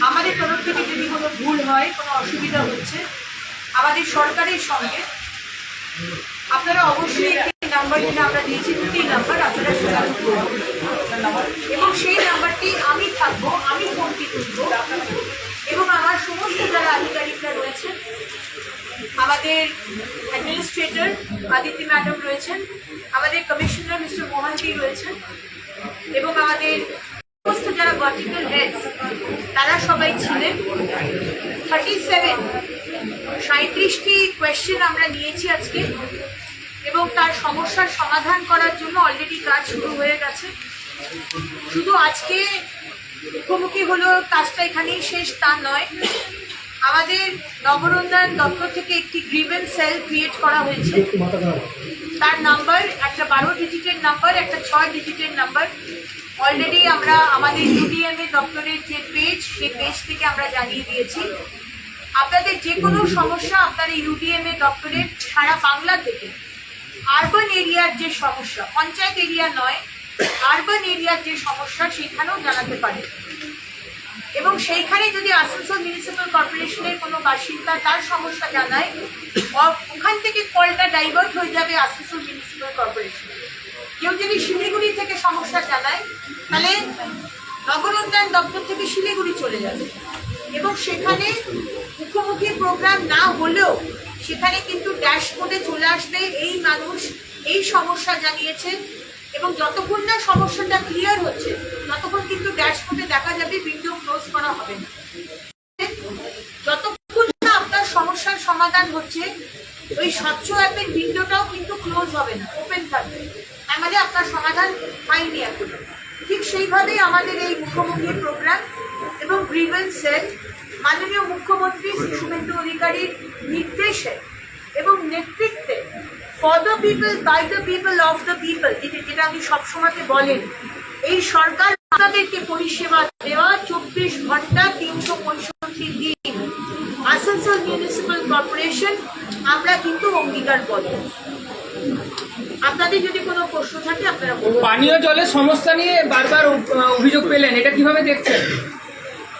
আমাদের তরফ থেকে যদি কোনো ভুল হয়, কোনো অসুবিধা হচ্ছে, আমাদের সরকারের সঙ্গে আপনারা অবশ্যই একটি নাম্বার যেটা আমরা দিয়েছি, দুটি নাম্বার আপনারা যোগাযোগ করবেন এবং সেই নাম্বারটি আমি থাকবো, আমি ফোনটি তুলব এবং আমার সমস্ত যারা আধিকারিকরা রয়েছেন, আমাদের অ্যাডমিনিস্ট্রেটর আদিতি ম্যাডাম রয়েছেন, আমাদের কমিশনার মিস্টার মোহান্তি রয়েছেন এবং আমাদের সমস্ত যারা ভার্টিক্যাল হেডস তারা সবাই ছিলেন। 37টি কোয়েশ্চেন আমরা নিয়েছি আজকে এবং তার সমস্যার সমাধান করার জন্য অলরেডি কাজ শুরু হয়ে গেছে। শুধু আজকে মুখোমুখি হলো, কাজটা এখানেই শেষ তা নয়। আমাদের নগরোন্নয়ন দপ্তর থেকে একটি গ্রিভেন্স সেল ক্রিয়েট করা হয়েছে। তার নাম্বার একটা 12 ডিজিটের নাম্বার, একটা 6 ডিজিটের নাম্বার। অলরেডি আমরা আমাদের ইউডিএমএ দপ্তরের যে পেজ, সেই পেজ থেকে আমরা জানিয়ে দিয়েছি। আপনাদের যে কোনো সমস্যা আপনারা ইউডিএমএ দপ্তরের সারা বাংলা থেকে আরবান এরিয়ার যে সমস্যা, পঞ্চায়েত এরিয়া নয়, আরবান এরিয়ার যে সমস্যা সেখানেও জানাতে পারে এবং সেইখানে যদি আসানসোল মিউনিসিপ্যাল কর্পোরেশনের কোনো বাসিন্দা তার সমস্যা জানায়, ওখান থেকে কলটা ডাইভার্ট হয়ে যাবে আসানসোল মিউনিসিপ্যাল কর্পোরেশনে। কেউ যদি শিলিগুড়ি থেকে সমস্যা জানায় তাহলে নগর উন্নয়ন দপ্তর থেকে শিলিগুড়ি চলে যাবে এবং সেখানে মুখোমুখি প্রোগ্রাম না হলেও সেখানে কিন্তু ড্যাশবোর্ডে চলে আসবে এই মানুষ এই সমস্যা জানিয়েছে এবং যতক্ষণ না সমস্যাটা ক্লিয়ার হচ্ছে ততক্ষণ কিন্তু ড্যাশবোর্ডে দেখা যাবে, উইন্ডো ক্লোজ করা হবে না। যতক্ষণ না আপনার সমস্যার সমাধান হচ্ছে ওই স্বচ্ছ অ্যাপের উইন্ডোটাও কিন্তু ক্লোজ হবে না, ওপেন থাকবে, তার মানে আপনার সমাধান হয়নি এখন। ঠিক সেইভাবেই আমাদের এই মুখ্যমন্ত্রী প্রোগ্রাম এবং গ্রিভেন্স সেল মাননীয় মুখ্যমন্ত্রী শ্রী শুভেন্দু অধিকারীর নির্দেশে এবং নেতৃত্বে for the people, by the people, of the people, যেটা আপনি সবসময় বলেন, এই সরকার আপনাদেরকে পরিষেবা দেওয়া 24 ঘন্টা 365 দিন আসানসোল মিউনিসিপ্যাল কর্পোরেশন আমরা কিন্তু অঙ্গীকারবদ্ধ। আপনাদের যদি কোনো প্রশ্ন থাকে আপনারা পানীয় জলের সমস্যা নিয়ে বারবার অভিযোগ পেলেন, এটা কিভাবে দেখছেন?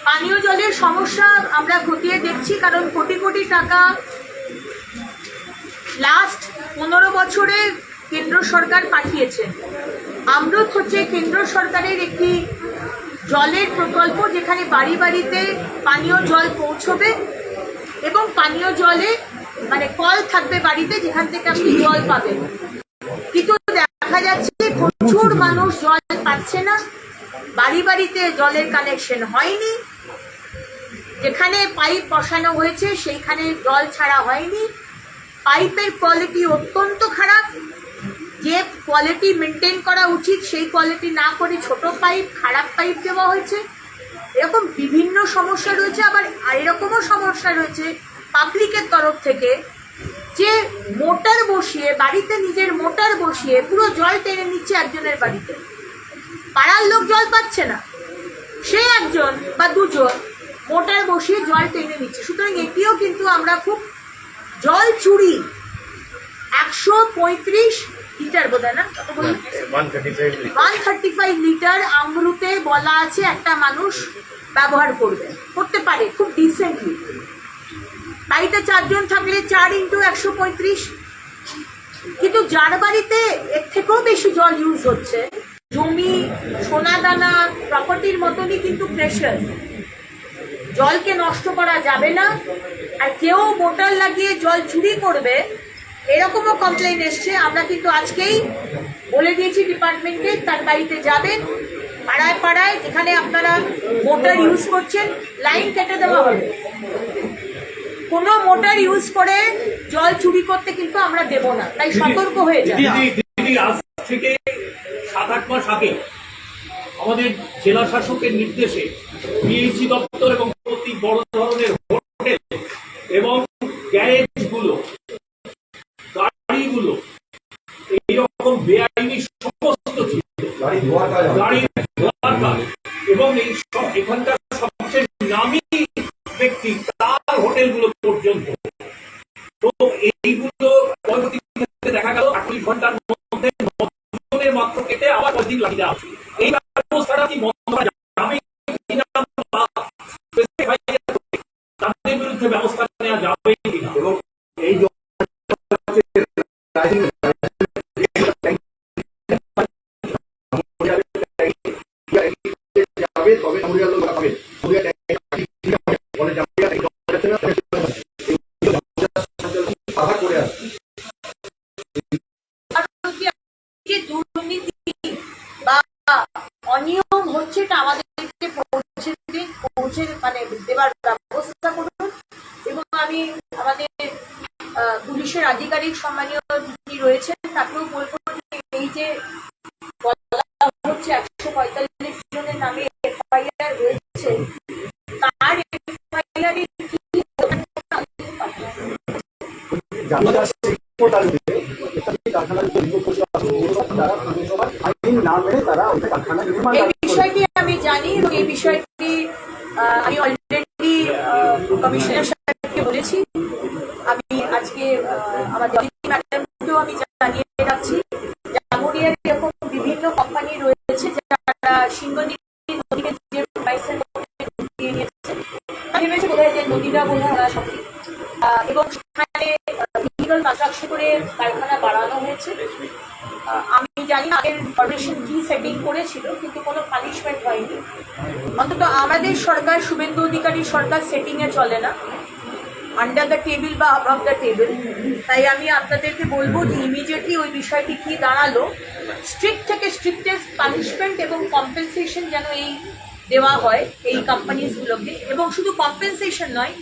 পানীয় জলের সমস্যা আমরা খতিয়ে দেখছি, কারণ কোটি কোটি টাকা লাস্ট 15 বছরে কেন্দ্র সরকার পাঠিয়েছে। অমৃত হচ্ছে কেন্দ্র সরকারের একটি জলের প্রকল্প যেখানে বাড়ি বাড়িতে পানীয় জল পৌঁছবে এবং পানীয় জলে মানে কল থাকবে বাড়িতে যেখান থেকে আপনি জল পাবেন। কিন্তু দেখা যাচ্ছে প্রচুর মানুষ জল পাচ্ছে না, বাড়ি বাড়িতে জলের কানেকশন হয়নি, যেখানে পাইপ বসানো হয়েছে সেইখানে জল ছাড়া হয়নি, পাইপের কোয়ালিটি অত্যন্ত খারাপ, যে কোয়ালিটি মেনটেন করা উচিত সেই কোয়ালিটি না করে ছোট পাইপ, খারাপ পাইপ দেওয়া হয়েছে। এরকম বিভিন্ন সমস্যা রয়েছে। আবার এরকমও সমস্যা রয়েছে পাবলিকের তরফ থেকে যে মোটর বসিয়ে বাড়িতে নিজের মোটর বসিয়ে পুরো জল টেনে নিচ্ছে একজনের বাড়িতে, পাড়ার লোক জল পাচ্ছে না, সে একজন বা দুজন মোটর বসিয়ে জল টেনে নিচ্ছে। সুতরাং এটিও কিন্তু আমরা খুব জল চুরি 135 লিটার বোধ হয় না, 135 লিটার অমৃতে বলা আছে একটা মানুষ ব্যবহার করতে পারে খুব ডিসেন্টলি। বাড়িতে 4 জন থাকলে 4 × 135, কিন্তু যার বাড়িতে এর থেকেও বেশি জল ইউজ হচ্ছে, জমি সোনাদানা প্রপার্টির মতনই কিন্তু প্রেশার, জলকে নষ্ট করা যাবে না। আর কেউ মোটর লাগিয়ে জল চুরি করবে এরকমও কমপ্লেন এসছে। আমরা কিন্তু আজকেই বলে দিয়েছি ডিপার্টমেন্টকে, তার বাড়িতে যাবেন, পাড়ায় পাড়ায় যেখানে আপনারা মোটর ইউজ করছেন লাইন কেটে দেওয়া হবে। কোনো মোটর ইউজ করে জল চুরি করতে কিন্তু আমরা দেব না, তাই সতর্ক হয়ে যান। আজ থেকে 7-8 মাস আগে আমাদের জেলা শাসকের নির্দেশে পিএইচই দপ্তর এবং প্রতি বড় ধরনের হোটেল এবং গ্যারেজগুলো, গাড়িগুলো এইরকম বেআইনি সমস্ত গাড়ি ধোয়ার কাজ এবং এই সব এখানকার সবচেয়ে নামী ব্যক্তি তার হোটেলগুলো পর্যন্ত, তো এইগুলো পরবর্তীতে দেখা গেল 48 ঘন্টার মধ্যে 9 জনের মাত্র কেটে আবার 10 দিন লাগিয়ে দেওয়া। এই ব্যবস্থাটা কি বন্ধ করা যাবে কিনা বিরুদ্ধে ব্যবস্থা নেওয়া যাবে কিনা। এবং এই যাবে তবে মরিয়াল লোক পাবে বাধা করে আসছে। যে দুর্নীতি বা অনিয়ম হচ্ছে এটা আমাদেরকে পৌঁছে মানে দেওয়ার ব্যবস্থা করুন। এবং আমি আমাদের পুলিশের আধিকারিক সম্মানীয় যিনি রয়েছেন তাকেও বলবো যে এই যে বলা হচ্ছে 145 জনের নামে এফআইআর হয়েছে, তার এফআইআর এই বিষয়টি আমি জানি এবং এই বিষয়টি আমি অলরেডি কমিশনার সাহেবকে বলেছি। আমি আজকে আমাদের ম্যাডামকেও আমি জানিয়ে রাখছি, জামুরিয়ার এরকম বিভিন্ন কোম্পানি রয়েছে যারা সিংহনীতি নদীকে যে লাইসেন্স দিয়ে নিয়েছে, আমি ভেবেছি বোধহয় যে নদীরা বোধহয় সঠিক এবং সেখানে ইলিগাল কনস্ট্রাকশন করে কারখানা বাড়ানো হয়েছে। আমি জানি না আগের কর্পোরেশন কি সেটিং করেছিল, কিন্তু কোনো পানিশমেন্ট হয়নি। অন্তত আমাদের সরকার, শুভেন্দু অধিকারী সরকার সেটিংয়ে চলে না, আন্ডার দ্য টেবিল বা অ্যাবাভ দ্য টেবিল। তাই আমি আপনাদেরকে বলবো যে ইমিডিয়েটলি ওই বিষয়টি কি দাঁড়ালো, স্ট্রিক্ট থেকে স্ট্রিক্টেস্ট পানিশমেন্ট এবং কম্পেনসেশন যেন এই দেওয়া হয় এই কোম্পানিজগুলোকে। এবং শুধু কম্পেনসেশন নয়,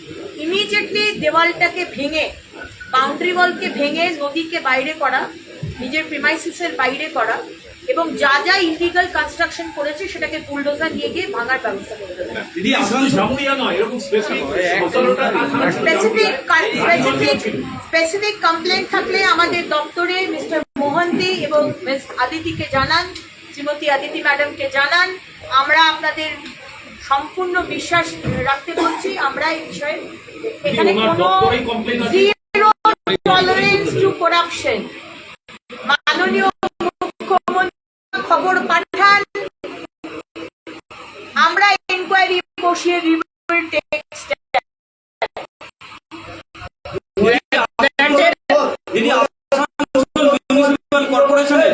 ইমিডিয়েটলি দেওয়ালটাকে ভেঙে, বাউন্ডারি ওয়ালকে ভেঙে নদীকে বাইরে করা, নিজের প্রিমাইসিসের বাইরে করা, এবং যা যা ইলিগাল কনস্ট্রাকশন করেছে সেটাকে বুলডোজার নিয়ে গিয়ে ভাঙার ব্যবস্থা করতে হবে। দিদি আসলে জামুরিয়া নয়, এরকম স্পেসিফিক কমপ্লেন থাকলে আমাদের দপ্তরে মিস্টার মোহন্তি এবং মিস আদিতিকে জানান, শ্রীমতী আদিতি ম্যাডামকে জানান। আমরা আপনাদের সম্পূর্ণ বিশ্বাস রাখতে পারছি। আমরা এই বিষয়ে এখানে কোনো জিরো টলারেন্স টু করাপশন। মাননীয় মুখ্যমন্ত্রী খবর পাঠান, আমরা ইনকোয়ারি বসিয়ে কর্পোরেশনে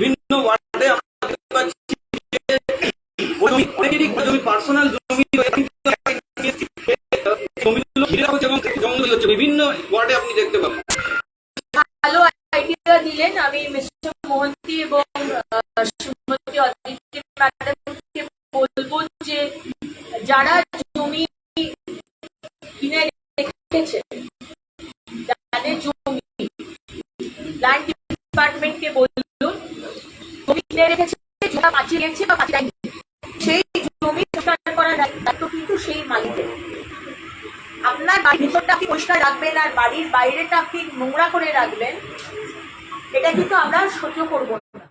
বিভিন্ন ওয়ার্ডে পার্সোনাল বিভিন্ন ওয়ার্ডে আপনি দেখতে পাবেন। ভালো আইডিয়া দিলেন। আমি মিস্টার মোহন্তি এবং শ্রীমতী অদিতি ম্যাডামকে বলবো যে যারা জমি কিনে রেখেছে, যাদের জমি, ল্যান্ড ডিপার্টমেন্টকে বলুন জমি কিনে রেখেছে, যারা পাচিয়ে গেছে বা পাচিয়ে যায়নি, সেই জমি পরিষ্কার করার দায়িত্ব কিন্তু সেই মালিকের। আপনার বাড়ির ভিতরটা আপনি পরিষ্কার রাখবেন আর বাড়ির বাইরেটা আপনি নোংরা করে রাখবেন, এটা কিন্তু আমরা সহ্য করবো